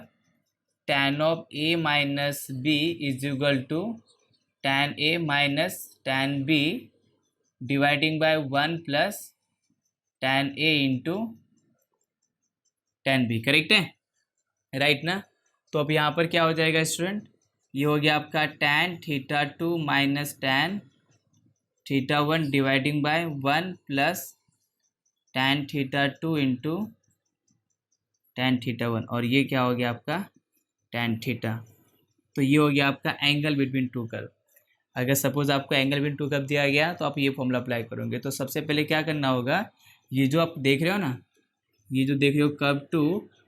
tan of A minus B is equal to tan A minus tan b dividing by 1 plus tan a into tan बी, करेक्ट है, राइट ना। तो अब यहाँ पर क्या हो जाएगा स्टूडेंट, ये हो गया आपका tan θ2 minus tan θ1 dividing by 1 plus tan θ2 into tan θ1, और ये क्या हो गया आपका tan थीटा। तो ये हो गया आपका एंगल बिटवीन टू कर्व। अगर सपोज आपको एंगल बिटवीन टू कर्व दिया गया तो आप ये फॉर्मूला अप्लाई करोगे। तो सबसे पहले क्या करना होगा, ये जो आप देख रहे हो ना, ये जो देख रहे हो कर्व 2,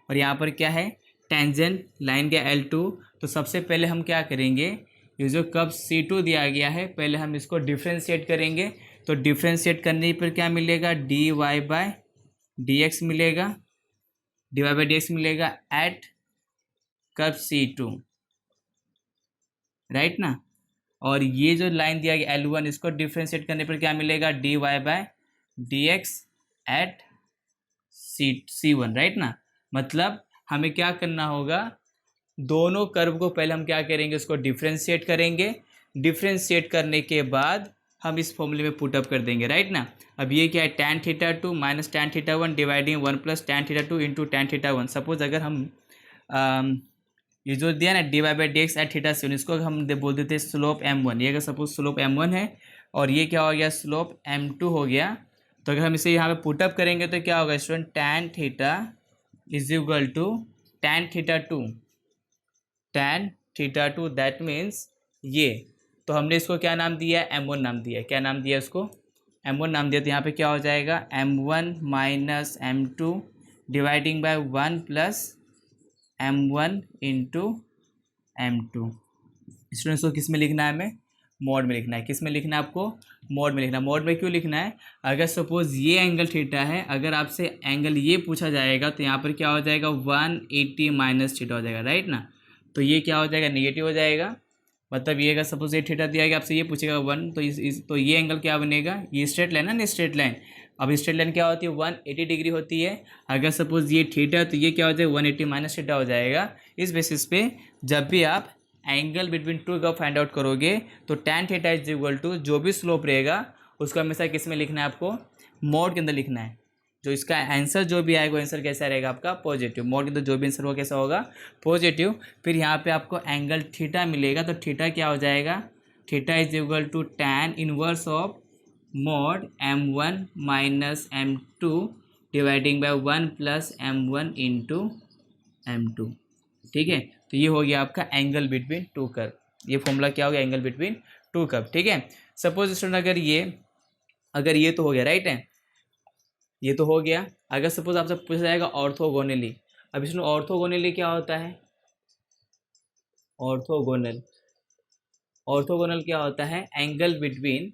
और यहाँ पर क्या है टेंजेंट लाइन का L2, तो सबसे पहले हम क्या करेंगे, ये जो कर्व C2 दिया गया है पहले हम इसको डिफ्रेंशिएट करेंगे। तो डिफ्रेंशिएट करने पर क्या मिलेगा, dy बाय dx मिलेगा, dy बाय dx मिलेगा एट कर्व C2, राइट ना। और ये जो लाइन दिया गया L1, इसको डिफ्रेंशिएट करने पर क्या मिलेगा, dy by dx at C1, right ना। मतलब हमें क्या करना होगा, दोनों कर्व को पहले हम क्या करेंगे, उसको डिफ्रेंशिएट करेंगे, डिफ्रेंशिएट करने के बाद हम इस फॉर्मूले में पुट अप कर देंगे, राइट ना। अब ये क्या है tan θ2 minus tan θ1 dividing 1 plus tan θ2 into tan θ1। Suppose अगर हम ये जो दिया ना dy बाई dx एट θ7, इसको हम बोल देते हैं स्लोप m1। ये अगर सपोज स्लोप m1 है और ये क्या हो गया स्लोप m2 हो गया, तो अगर हम इसे यहाँ पे पुटअप करेंगे तो क्या होगा student, tan theta is equal to tan θ2 that means ये। तो हमने इसको क्या नाम दिया, m1 नाम दिया। क्या नाम दिया इसको, m1 नाम दिया। तो यहाँ पे क्या हो जाएगा m1 minus m2 dividing by 1 plus m1 into m2। Students को किस में लिखना है, हमें मोड में लिखना है। किस में लिखना है आपको, मोड में लिखना है। मोड में क्यों लिखना है, अगर सपोज ये एंगल थीटा है, अगर आपसे एंगल ये पूछा जाएगा तो यहाँ पर क्या हो जाएगा 180 माइनस थीटा हो जाएगा, राइट ना। तो ये क्या हो जाएगा, नेगेटिव हो जाएगा। मतलब ये अगर सपोज ये थीटा दिया गया, आपसे ये पूछेगा 1, तो ये एंगल क्या बनेगा, ये स्ट्रेट लाइन है ना, स्ट्रेट लाइन। अब स्ट्रेट लाइन क्या होती है 180 डिग्री होती है। अगर सपोज ये थीटा तो ये क्या हो जाएगा 180 माइनस थीटा हो जाएगा। इस बेसिस पे जब भी आप angle between two curve find out करोगे तो tan theta is equal to जो भी स्लोप रहेगा उसको हमेशा किस में लिखना है, आपको मोड के अंदर लिखना है। जो इसका आंसर जो भी आएगा वो आंसर कैसा रहेगा आपका पॉजिटिव, मोड के अंदर जो भी आंसर होगा कैसा होगा पॉजिटिव। फिर यहाँ पे आपको एंगल थीटा मिलेगा तो थीटा क्या हो जाएगा, theta is equal to tan inverse of mod m1 minus m2 dividing by 1 plus m1 into m2। ठीक है, तो ये हो गया आपका एंगल बिटवीन टू कर्व। ये फॉर्मूला क्या हो गया, एंगल बिटवीन टू कर्व। ठीक है, सपोज स्टूडेंट अगर ये तो हो गया, राइट है, ये तो हो गया। अगर सपोज आपसे पूछा जाएगा ऑर्थोगोनली, अब इसमें ऑर्थोगोनली क्या होता है, ऑर्थोगोनल क्या होता है, एंगल बिटवीन,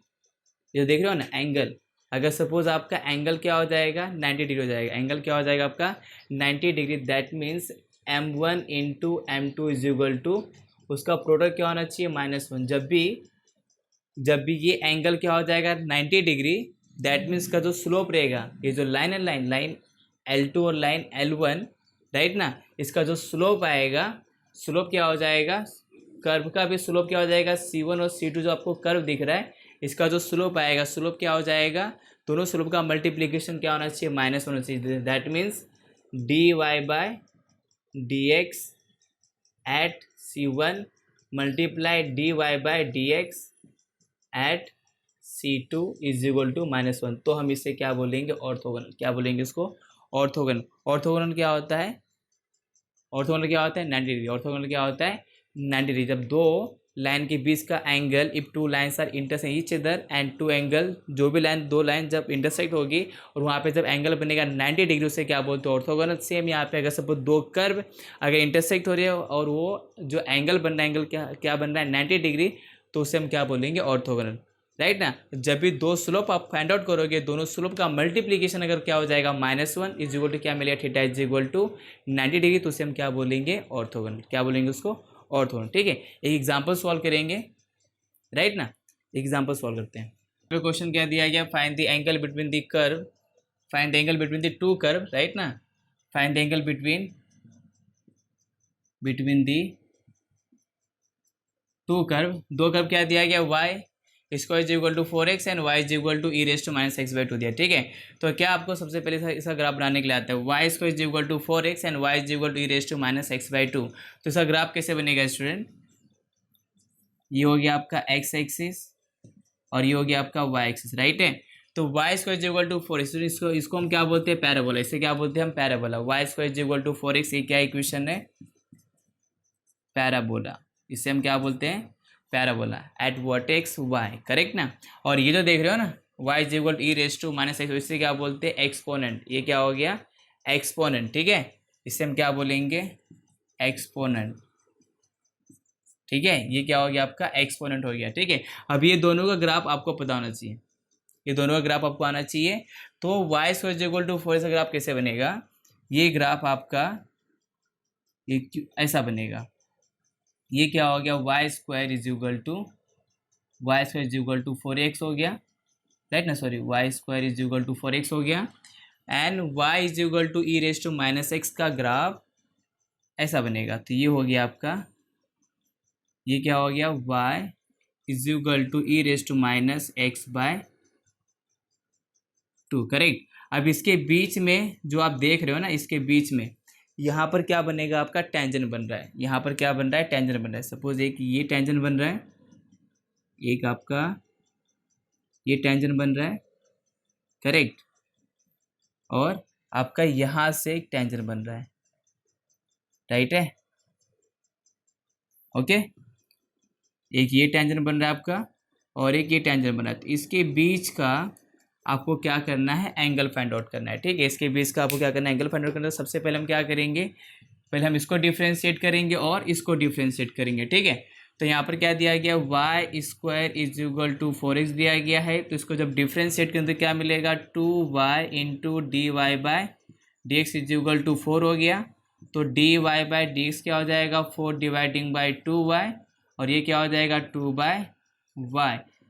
ये देख रहे हो ना एंगल, अगर सपोज आपका एंगल क्या हो जाएगा 90 डिग्री हो जाएगा, एंगल क्या हो जाएगा आपका 90 degree, that means m1 into m2 is equal to उसका प्रोडक्ट क्या होना चाहिए -1। जब भी ये एंगल क्या हो जाएगा 90 डिग्री, दैट मीन्स का जो स्लोप रहेगा, ये जो लाइन है लाइन L2 और लाइन L1, राइट ना, इसका जो स्लोप आएगा, स्लोप क्या हो जाएगा, कर्व का भी स्लोप क्या हो जाएगा C1 और C2, जो आपको कर्व दिख रहा है इसका जो स्लोप आएगा, स्लोप क्या हो जाएगा, दोनों स्लोप का मल्टीप्लिकेशन क्या होना चाहिए -1 होना चाहिए। That means dy/dx at C1 multiply dy/dx at C2 is equal to -1। तो हम इसे क्या बोलेंगे, ऑर्थोगोनल। क्या बोलेंगे इसको, ऑर्थोगोनल। ऑर्थोगोनल क्या होता है, 90 डिग्री। ऑर्थोगोनल क्या होता है 90 डिग्री, जब दो लाइन के बीच का angle, if two lines are intersect each other and two angle, जो भी लाइन, दो लाइन जब इंटरसेक्ट होगी और वहाँ पे जब एंगल बनेगा 90 डिग्री, उसे क्या बोलते हैं ऑर्थोगोनल। सेम यहाँ पे अगर सपोज दो कर्व अगर इंटरसेक्ट हो रही है और वो जो एंगल बन रहा है, एंगल क्या बन रहा है 90 डिग्री, तो उसे हम क्या बोलेंगे ऑर्थोगोनल, राइट ना। जब भी दो स्लोप आप फाइंड आउट करोगे, दोनों स्लोप का मल्टीप्लीकेशन अगर क्या हो जाएगा -1 इज इक्वल टू क्या मिलेगा, theta is equal to 90 degree, तो उसे हम क्या बोलेंगे ऑर्थोगोनल। क्या बोलेंगे उसको, ऑर्थोगोनल। ठीक है, एक एग्जांपल सॉल्व करेंगे, राइट ना, एग्जांपल सॉल्व करते हैं। तो क्वेश्चन क्या दिया गया, find the angle between the curve, find the angle between the two curve, right ना, find the angle between the two curve. दो कर्व क्या दिया गया, y इसको is equal to 4x and y is equal to e−x/2 दिया। ठीक है, तो क्या आपको सबसे पहले इसका ग्राफ बनाने के लिए आता है, y इसको is equal to 4x and y is equal to e−x/2। तो इसका ग्राफ कैसे बनेगा स्टूडेंट, ये हो गया आपका x एक्सिस और ये हो गया आपका y एक्सिस, राइट है। तो y square is equal to 4x, इसको हम क्या बोलते हैं पैराबोला, इसे क्या बोलते हैं हम parabola. y square is equal to 4x, ये क्या इक्वेशन है पैराबोला, इसे हम क्या बोलते हैं parabola eight vertex y, correct ना। और ये जो देख रहे हो ना y is equal to e−x, इससे क्या बोलते हैं एक्सपोनेंट, ये क्या हो गया एक्सपोनेंट। ठीक है, इससे हम क्या बोलेंगे एक्सपोनेंट। ठीक है, ये क्या हो गया आपका एक्सपोनेंट हो गया। ठीक है, अब ये दोनों का ग्राफ आपको पता होना चाहिए, ये दोनों का ग्राफ आपको आना चाहिए। तो y square is equal to 4 का ग्राफ कैसे बनेगा, ये ग्राफ आपका ये ऐसा बनेगा, ये क्या हो गया y square is equal to 4x हो गया, राइट ना, sorry y square is equal to 4x हो गया and y is equal to e−x का ग्राफ ऐसा बनेगा। तो ये हो गया आपका, ये क्या हो गया y is equal to e−x/2, correct. अब इसके बीच में जो आप देख रहे हो ना, इसके बीच में यहाँ पर क्या बनेगा आपका टेंजेंट बन रहा है, यहाँ पर क्या बन रहा है टेंजेंट बन रहा है। सपोज एक ये टेंजेंट बन रहा है, एक आपका ये टेंजेंट बन रहा है, करेक्ट, और आपका यहाँ से एक टेंजेंट बन रहा है, राइट है, ओके। एक ये टेंजेंट बन रहा है आपका और एक ये टेंजेंट बन रहा है, तो इसके बीच का आपको क्या करना है एंगल फाइंड आउट करना है। ठीक है, इसके बीच का आपको क्या करना है एंगल फाइंड आउट करना है। सबसे पहले हम क्या करेंगे, पहले हम इसको डिफ्रेंशिएट करेंगे और इसको डिफ्रेंशिएट करेंगे। ठीक है, तो यहाँ पर क्या दिया गया y square is equal to 4x दिया गया है, तो इसको जब डिफ्रेंशिएट करें तो क्या मिलेगा 2y into dy/dx is equal to 4 हो गया। तो dy/dx क्या हो जाएगा 4 डिवाइडिंग बाई 2y और ये क्या हो जाएगा 2/y,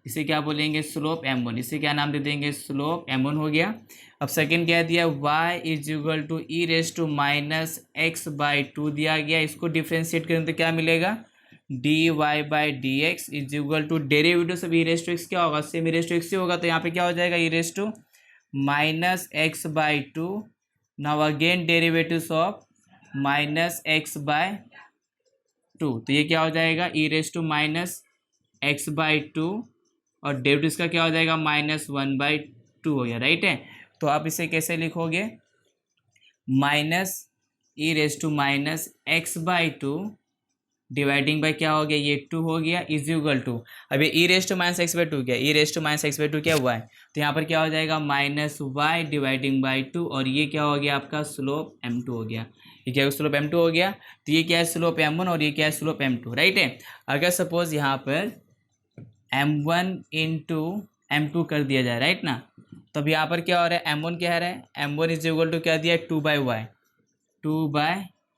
इसे क्या बोलेंगे स्लोप m1, इसे क्या नाम दे देंगे स्लोप m1 हो गया। अब सेकंड क्या दिया y is equal to e−x/2 दिया गया, इसको डिफ्रेंशिएट करें तो क्या मिलेगा D Y by D X is equal to derivative of E raise to X क्या होगा, same E raise to X ही होगा, तो यहाँ पे क्या हो जाएगा E raise to minus x by two, now again derivatives of minus X by two, तो ये क्या हो जाएगा E raise to minus x by two और डेरिवेटिव का क्या हो जाएगा माइनस वन बाई टू हो गया, राइट है। तो आप इसे कैसे लिखोगे, minus e raise to minus x by two dividing by क्या हो गया, ये टू हो गया इज इक्वल टू, अब ये E raise to minus x by two क्या, E raise to minus x by two क्या हुआ है, तो यहाँ पर क्या हो जाएगा minus Y dividing by two, और ये क्या हो गया आपका स्लोप m2 हो गया, ये क्या स्लोप m2 हो गया, तो ये क्या है स्लोप m1 और ये क्या है स्लोप m2, राइट है। अगर सपोज यहाँ पर m1 इंटू m2 कर दिया जाए, राइट ना, तो अब यहाँ पर क्या हो रहा है m1 क्या है, m1 इज इक्वल टू क्या दिया टू बाई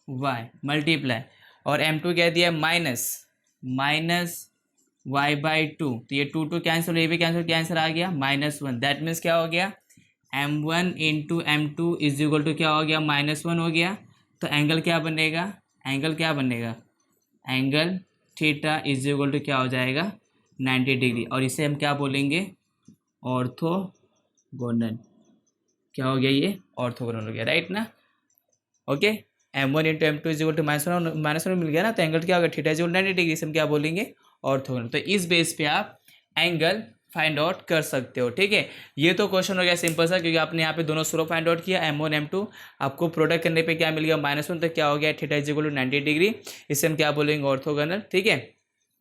वाई मल्टीप्लाई, और m2 क्या दिया माइनस वाई बाई टू, तो ये टू टू कैंसिल, ये भी कैंसिल, क्या आंसर आ गया माइनस वन, दैट मीन्स क्या हो गया m1 into m2 is equal to क्या हो गया माइनस वन हो गया, तो एंगल क्या बनेगा, angle theta is equal to क्या हो जाएगा 90 डिग्री, और इसे हम क्या बोलेंगे ऑर्थोगोनल, क्या हो गया ये ऑर्थोगोनल हो गया, राइट ना, okay. m1 into m2 is equal to minus one मिल गया ना, तो एंगल क्या होगा थीटा इज इक्वल 90 डिग्री, से हम क्या बोलेंगे ऑर्थोगोनल, तो इस बेस पे आप एंगल फाइंड आउट कर सकते हो, ठीक है। ये तो क्वेश्चन हो गया सिंपल सा, क्योंकि आपने यहाँ पे दोनों स्लोप फाइंड आउट किया m1 m2, आपको प्रोडक्ट करने पे क्या मिल गया माइनस वन, तो क्या हो गया theta is equal to 90 degree, इससे हम क्या बोलेंगे ऑर्थोगोनल, ठीक है।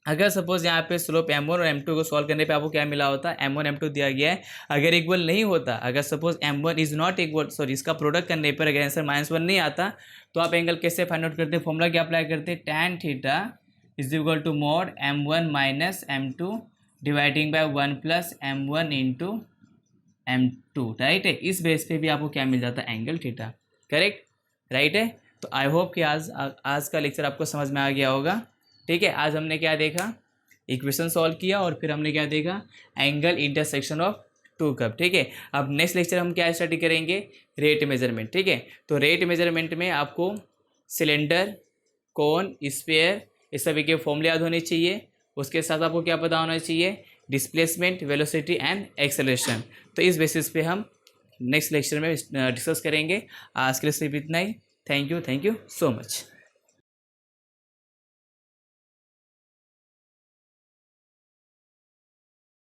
अगर सपोज यहाँ पे स्लोप m1 और m2 को सॉल्व करने पे आपको क्या मिला होता है m1 m2 दिया गया है, अगर इक्वल नहीं होता, अगर suppose m1 is not equal, sorry इसका प्रोडक्ट करने पर अगर आंसर माइनस वन नहीं आता, तो आप एंगल कैसे फाइंड आउट करते हैं, फॉर्मूला क्या अप्लाई करते हैं tan theta is equal to mod m1 minus m2 dividing by 1 plus m1 into m2, right है। इस बेस पे भी आपको क्या मिल जाता है एंगल थीटा, करेक्ट, राइट है। तो आई होप कि आज का लेक्चर आपको समझ में आ गया होगा, ठीक है। आज हमने क्या देखा, इक्वेशन सॉल्व किया, और फिर हमने क्या देखा angle intersection of two curve, ठीक है। अब नेक्स्ट लेक्चर हम क्या स्टडी करेंगे, रेट मेजरमेंट, ठीक है। तो रेट मेजरमेंट में आपको सिलेंडर, कोन, स्फीयर, इस सभी के फॉर्मूले याद होने चाहिए, उसके साथ आपको क्या पता होना चाहिए डिस्प्लेसमेंट, वेलोसिटी एंड एक्सेलरेशन। तो इस बेसिस पे हम नेक्स्ट लेक्चर में डिस्कस करेंगे। आज के लिए सिर्फ इतना ही। Thank you so much.